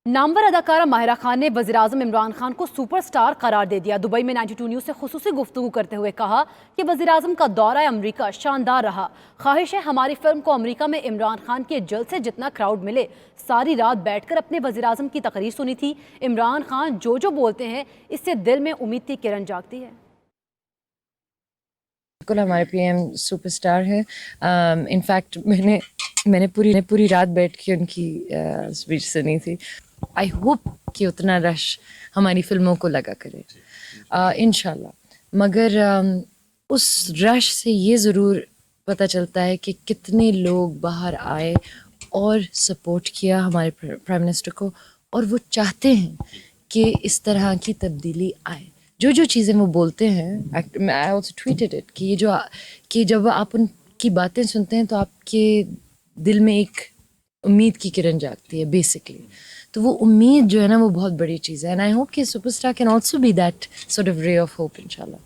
नामवर अदाकारा माहिरा खान ने वज़ीर-ए-आज़म इमरान खान को सुपरस्टार करार दे दिया। दुबई में 92 न्यूज़ से खुसूसी गुफ्तगू करते हुए कहा कि वज़ीर-ए-आज़म का दौरा अमरीका शानदार रहा। ख्वाहिश है हमारी फिल्म को अमरीका में इमरान खान के जल्द से जितना क्राउड मिले। सारी रात बैठकर अपने वज़ीर-ए-आज़म की तकरीर सुनी थी। इमरान खान जो बोलते हैं इससे दिल में उम्मीद की किरण जागती है। बिल्कुल हमारे पीएम सुपरस्टार है। इनफैक्ट मैंने पूरी रात बैठ के उनकी स्पीच सुनी थी। आई होप कि उतना रश हमारी फिल्मों को लगा करे इंशाल्लाह। मगर उस रश से ये ज़रूर पता चलता है कि कितने लोग बाहर आए और सपोर्ट किया हमारे प्राइम मिनिस्टर को, और वो चाहते हैं कि इस तरह की तब्दीली आए। जो चीज़ें वो बोलते हैं, आई ऑल्सो ट्वीटेड इट कि जब आप उनकी बातें सुनते हैं तो आपके दिल में एक उम्मीद की किरण जागती है बेसिकली। तो वो उम्मीद जो है ना, वो बहुत बड़ी चीज़ है। एंड आई होप कि superstar can also be that sort of ray of hope इंशाल्लाह।